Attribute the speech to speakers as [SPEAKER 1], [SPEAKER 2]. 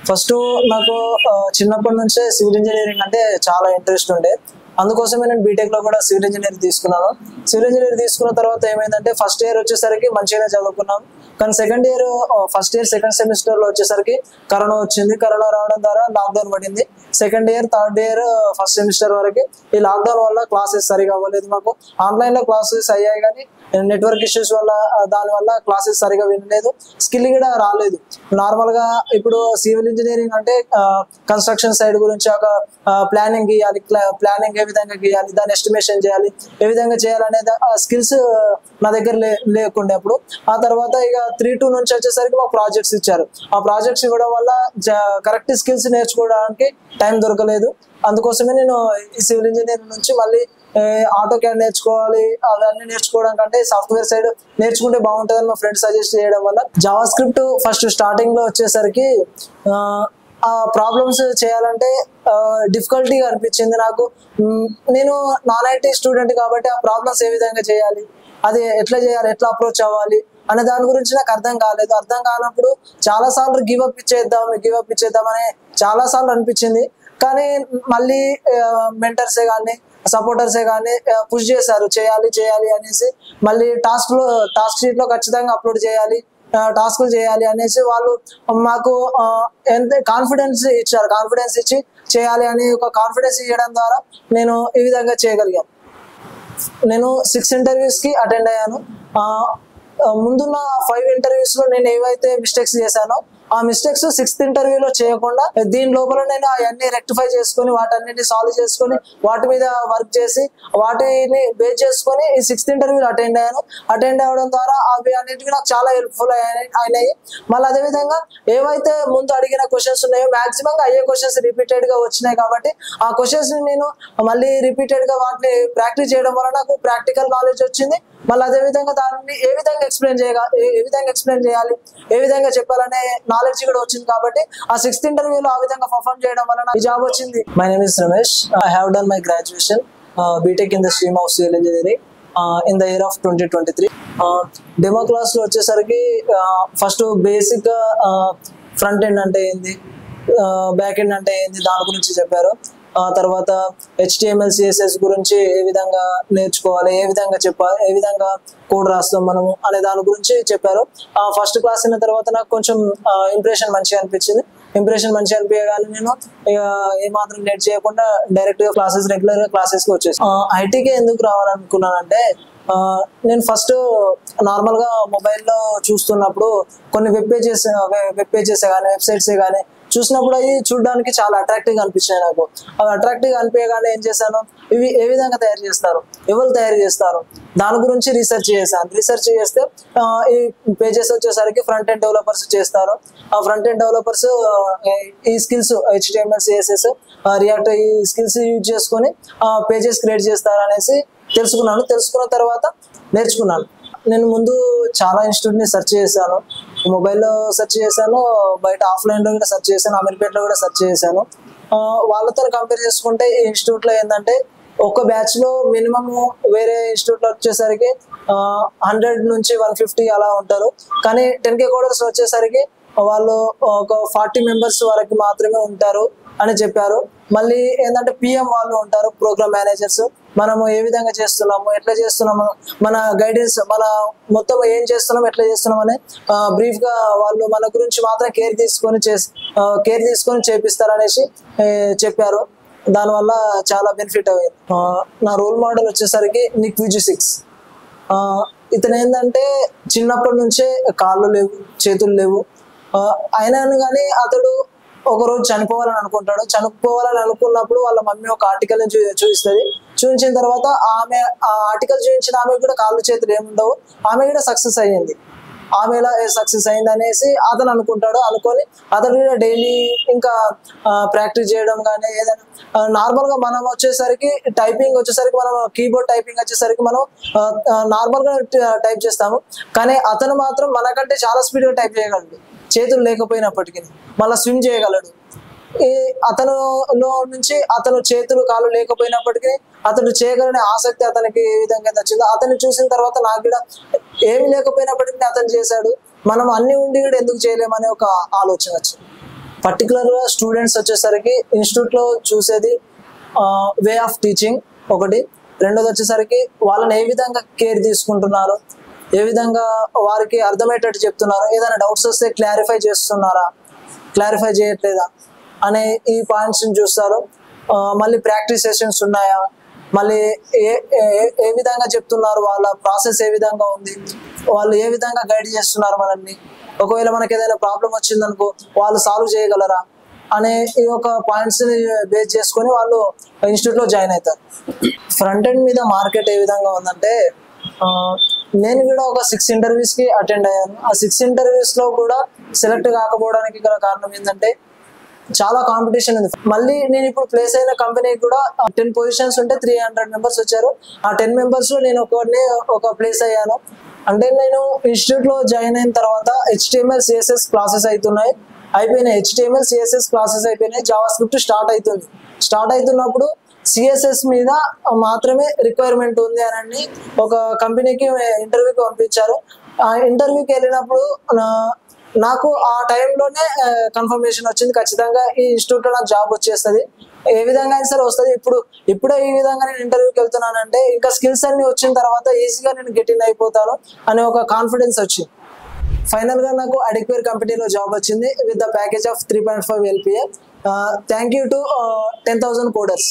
[SPEAKER 1] First నాకు చిన్నప్పటి నుంచే సివిల్ ఇంజనీరింగ్ అంటే చాలా ఇంట్రెస్ట్ ఉండే. అందుకోసమే నేను బీటెక్ లో కూడా సివిల్ ఇంజనీరింగ్ తీసుకున్నాను. సివిల్ ఇంజనీరింగ్ తీసుకున్న తర్వాత ఏమైందంటే ఫస్ట్ ఇయర్ వచ్చేసరికి మంచిగానే చదువుకున్నాం. కానీ second year first year second semester లో వచ్చేసరికి కరోనా వచ్చింది. కరోనా రావడం ద్వారా లాక్డౌన్ పడింది. Second year third year first semester వరకు ఈ లాక్డౌన్ వల్ల క్లాసెస్ సరిగా అవ్వలేదు. మాకు ఆన్లైన్ లో క్లాసెస్ అయ్యాయి కానీ నెట్వర్క్ ఇష్యూస్ వల్ల దాని వల్ల క్లాసెస్ సరిగా వినలేదు. స్కిల్ కూడా రాలేదు. నార్మల్ గా ఇప్పుడు సివిల్ ఇంజనీరింగ్ అంటే కన్స్ట్రక్షన్ సైడ్ గురించి ఒక ప్లానింగ్ గీయాలి, ప్లానింగ్ ఏ విధంగా గీయాలి, దాన్ని ఎస్టిమేషన్ చేయాలి, ఏ విధంగా చేయాలనే స్కిల్స్ నా దగ్గర లేకుండే అప్పుడు. ఆ తర్వాత ఇక 3-2 నుంచి వచ్చేసరికి మాకు ప్రాజెక్ట్స్ ఇచ్చారు. ఆ ప్రాజెక్ట్స్ ఇవ్వడం వల్ల కరెక్ట్ స్కిల్స్ నేర్చుకోవడానికి టైం దొరకలేదు. అందుకోసమే నేను ఈ సివిల్ ఇంజనీరింగ్ నుంచి మళ్ళీ ఆటో క్యాడ్ నేర్చుకోవాలి, అవన్నీ నేర్చుకోవడం కంటే సాఫ్ట్వేర్ సైడ్ నేర్చుకుంటే బాగుంటుందని మా ఫ్రెండ్స్ సజెస్ట్ చేయడం వల్ల జావా స్క్రిప్ట్ ఫస్ట్ స్టార్టింగ్ లో వచ్చేసరికి ఆ ప్రాబ్లమ్స్ చేయాలంటే డిఫికల్టీగా అనిపించింది నాకు. నేను నాన్ ఐటీ స్టూడెంట్ కాబట్టి ఆ ప్రాబ్లమ్స్ ఏ విధంగా చేయాలి, అది ఎట్లా చేయాలి, ఎట్లా అప్రోచ్ అవ్వాలి అనే దాని గురించి నాకు అర్థం కాలేదు. అర్థం కానప్పుడు చాలా సార్లు గివప్ ఇచ్చేద్దాం అని చాలా సార్లు అనిపించింది. కానీ మళ్ళీ మెంటర్సే కానీ సపోర్టర్సే కానీ పుష్ చేశారు, చేయాలి అనేసి. మళ్ళీ టాస్క్ షీట్ లో ఖచ్చితంగా అప్లోడ్ చేయాలి, టాస్కులు చేయాలి అనేసి వాళ్ళు మాకు ఎంత కాన్ఫిడెన్స్ ఇచ్చారు. కాన్ఫిడెన్స్ ఇచ్చి చేయాలి అని ఒక కాన్ఫిడెన్స్ ఇవ్వడం ద్వారా నేను ఈ విధంగా చేయగలిగాను. నేను 6 ఇంటర్వ్యూస్ కి అటెండ్ అయ్యాను. ముందున్న 5 ఇంటర్వ్యూస్ లో నేను ఏవైతే మిస్టేక్స్ చేశానో ఆ మిస్టేక్స్ 6th ఇంటర్వ్యూలో చేయకుండా దీని లోపల నేను అవన్నీ రెక్టిఫై చేసుకుని వాటన్నిటిని సాల్వ్ చేసుకుని వాటి మీద వర్క్ చేసి వాటిని బేస్ చేసుకొని ఈ 6th ఇంటర్వ్యూలో అటెండ్ అయ్యాను. అటెండ్ అవ్వడం ద్వారా అవి అన్నిటికీ నాకు చాలా హెల్ప్ఫుల్ అయినాయి. మళ్ళీ అదేవిధంగా ఏవైతే ముందు అడిగిన క్వశ్చన్స్ ఉన్నాయో మాక్సిమం అయ్యే క్వశ్చన్స్ రిపీటెడ్ గా వచ్చినాయి కాబట్టి ఆ క్వశ్చన్స్ ని నేను మళ్ళీ రిపీటెడ్ గా వాటిని ప్రాక్టీస్ చేయడం వల్ల నాకు ప్రాక్టికల్ నాలెడ్జ్ వచ్చింది. మళ్ళీ అదేవిధంగా దాన్ని ఏ విధంగా ఎక్స్ప్లెయిన్ చేయాలి, ఏ విధంగా చెప్పాలనే నాలెడ్జ్ కూడా వచ్చింది. కాబట్టి ఆ 6th ఇంటర్వ్యూలో ఆ విధంగా పర్ఫార్మ్ చేయడం వల్ల ఈ జాబ్ వచ్చింది. My name is Ramesh. I have done my graduation BTech in the stream of civil engineering in the year of 2023. Demo class లో వచ్చేసరికి ఫస్ట్ బేసిక్ గా ఫ్రంట్ ఎండ్ అంటే ఏంది, బ్యాక్ ఎండ్ అంటే ఏంది దాని గురించి చెప్పారు. ఆ తర్వాత HTML CSS గురించి ఏ విధంగా నేర్చుకోవాలి, ఏ విధంగా కోడ్ రాస్తాం మనము అనే దాని గురించి చెప్పారు. ఫస్ట్ క్లాస్ అయిన తర్వాత నాకు కొంచెం ఇంప్రెషన్ మంచిగా అనిపించింది. ఇంప్రెషన్ మంచిగా అనిపించగానే నేను ఏమాత్రం లేట్ చేయకుండా డైరెక్ట్ గా రెగ్యులర్ గా క్లాసెస్ కి వచ్చేసి ఐటీకి ఎందుకు రావాలనుకున్నానంటే నేను ఫస్ట్ నార్మల్ గా మొబైల్లో చూస్తున్నప్పుడు కొన్ని వెబ్ పేజెస్ కానీ వెబ్సైట్స్ కానీ చూసినప్పుడు అవి చూడడానికి చాలా అట్రాక్టివ్ గా అనిపించాయి నాకు. అవి అట్రాక్టివ్ గా అనిపించగానే ఏం చేశాను, ఇవి ఏ విధంగా తయారు చేస్తారు, ఎవరు తయారు చేస్తారు దాని గురించి రీసెర్చ్ చేశాను. రీసెర్చ్ చేస్తే ఈ పేజెస్ వచ్చేసరికి ఫ్రంట్ ఎండ్ డెవలపర్స్ చేస్తారు. ఆ ఫ్రంట్ ఎండ్ డెవలపర్స్ ఈ స్కిల్స్ HTML CSS రియాక్ట్ ఈ స్కిల్స్ యూజ్ చేసుకొని పేజెస్ క్రియేట్ చేస్తారు అనేసి తెలుసుకున్న తర్వాత నేర్చుకున్నాను. నేను ముందు చాలా ఇన్స్టిట్యూట్ ని సెర్చ్ చేశాను. మొబైల్లో సెర్చ్ చేశాను, బయట ఆఫ్లైన్ లో కూడా సెర్చ్ చేశాను, అమీర్పేటలో కూడా సెర్చ్ చేశాను. వాళ్ళతో కంపేర్ చేసుకుంటే ఈ ఇన్స్టిట్యూట్ లో ఏంటంటే ఒక బ్యాచ్ లో మినిమం వేరే ఇన్స్టిట్యూట్ లో వచ్చేసరికి 100 నుంచి 150 అలా ఉంటారు. కానీ 10K కోడర్స్ వచ్చేసరికి వాళ్ళు ఒక 40 మెంబర్స్ వరకు మాత్రమే ఉంటారు అని చెప్పారు. మళ్ళీ ఏంటంటే PM వాళ్ళు ఉంటారు, ప్రోగ్రామ్ మేనేజర్స్. మనము ఏ విధంగా చేస్తున్నాము, ఎట్లా చేస్తున్నాము, మన గైడెన్స్, మన మొత్తం ఏం చేస్తున్నాం, ఎట్లా చేస్తున్నాం అని బ్రీఫ్ గా వాళ్ళు మన గురించి మాత్రం కేర్ తీసుకొని చేపిస్తారు అనేసి చెప్పారు. దానివల్ల చాలా బెనిఫిట్ అయ్యింది. నా రోల్ మోడల్ వచ్చేసరికి నిక్ విజయ్. ఇతను ఏంటంటే చిన్నప్పటి నుంచే కాళ్ళు లేవు, చేతులు లేవు. అయినా కానీ అతడు ఒకరోజు చనిపోవాలని అనుకున్నప్పుడు వాళ్ళ మమ్మీ ఒక ఆర్టికల్ ని చూపిస్తుంది. చూపించిన తర్వాత ఆమె ఆ ఆర్టికల్ చూపించిన ఆమె కూడా కాళ్ళు చేతులు ఏముండవు, ఆమె కూడా సక్సెస్ అయ్యింది. ఆమె ఎలా సక్సెస్ అయింది అనేసి అతను అనుకొని అతను కూడా డైలీ ఇంకా ప్రాక్టీస్ చేయడం కానీ ఏదైనా నార్మల్ గా మనం వచ్చేసరికి టైపింగ్ వచ్చేసరికి మనం కీబోర్డ్ టైపింగ్ వచ్చేసరికి మనం నార్మల్ గా టైప్ చేస్తాము. కానీ అతను మాత్రం మనకంటే చాలా స్పీడ్ గా టైప్ చేయగలడు, చేతులు లేకపోయినప్పటికీ. మళ్ళీ స్విమ్ చేయగలడు. అతను చేతులు కాళ్ళు లేకపోయినప్పటికీ అతను చేయగలనే ఆసక్తి అతనికి ఏ విధంగా నచ్చిందో అతన్ని చూసిన తర్వాత నాకు కూడా ఏమి లేకపోయినప్పటికీ అతను చేశాడు, మనం అన్ని ఉండి కూడా ఎందుకు చేయలేమనే ఒక ఆలోచన వచ్చింది. పర్టికులర్గా స్టూడెంట్స్ వచ్చేసరికి ఇన్స్టిట్యూట్లో చూసేది వే ఆఫ్ టీచింగ్ ఒకటి, రెండోది వచ్చేసరికి వాళ్ళని ఏ విధంగా కేర్ తీసుకుంటున్నారు, ఏ విధంగా వారికి అర్థమయ్యేటట్టు చెప్తున్నారు, ఏదైనా డౌట్స్ వస్తే క్లారిఫై చేస్తున్నారా, క్లారిఫై చేయట్లేదా అనే ఈ పాయింట్స్ని చూస్తారు. మళ్ళీ ప్రాక్టీస్ సెషన్స్ ఉన్నాయా, మళ్ళీ ఏ ఏ విధంగా చెప్తున్నారు, వాళ్ళ ప్రాసెస్ ఏ విధంగా ఉంది, వాళ్ళు ఏ విధంగా గైడ్ చేస్తున్నారు మనల్ని, ఒకవేళ మనకి ఏదైనా ప్రాబ్లం వచ్చిందనుకో వాళ్ళు సాల్వ్ చేయగలరా అనే ఈ ఒక పాయింట్స్ని బేస్ చేసుకొని వాళ్ళు ఇన్స్టిట్యూట్లో జాయిన్ అవుతారు. ఫ్రంట్ ఎండ్ మీద మార్కెట్ ఏ విధంగా ఉందంటే, నేను కూడా ఒక 6 ఇంటర్వ్యూస్కి అటెండ్ అయ్యాను. ఆ 6 ఇంటర్వ్యూస్లో కూడా సెలెక్ట్ కాకపోవడానికి గల కారణం ఏంటంటే చాలా కాంపిటీషన్ ఉంది. మళ్ళీ నేను ఇప్పుడు ప్లేస్ అయిన కంపెనీకి కూడా 10 పొజిషన్స్ ఉంటే 300 మెంబర్స్ వచ్చారు. ఆ 10 మెంబర్స్లో నేను ఒక ప్లేస్ అయ్యాను. అంటే నేను ఇన్స్టిట్యూట్లో జాయిన్ అయిన తర్వాత HTML CSS క్లాసెస్ అయిపోయినాయి. HTML CSS క్లాసెస్ అయిపోయినాయి. జావా స్క్రిప్ట్ స్టార్ట్ అవుతున్నప్పుడు CSS మీద మాత్రమే రిక్వైర్మెంట్ ఉంది అని ఒక కంపెనీకి ఇంటర్వ్యూకి పంపించారు. ఆ ఇంటర్వ్యూకి వెళ్ళినప్పుడు నాకు ఆ టైంలోనే కన్ఫర్మేషన్ వచ్చింది, ఖచ్చితంగా ఈ ఇన్స్టిట్యూట్లో నాకు జాబ్ వచ్చేస్తుంది, ఏ విధంగా అయినా సరే వస్తుంది. ఇప్పుడే ఈ విధంగా నేను ఇంటర్వ్యూకి వెళ్తున్నానంటే ఇంకా స్కిల్స్ అన్ని వచ్చిన తర్వాత ఈజీగా నేను గెట్ ఇన్ అయిపోతాను అనే ఒక కాన్ఫిడెన్స్ వచ్చింది. ఫైనల్గా నాకు అడిక్వేర్ కంపెనీలో జాబ్ వచ్చింది with the package of 3.5 LPA. Thank you to 10,000 coders.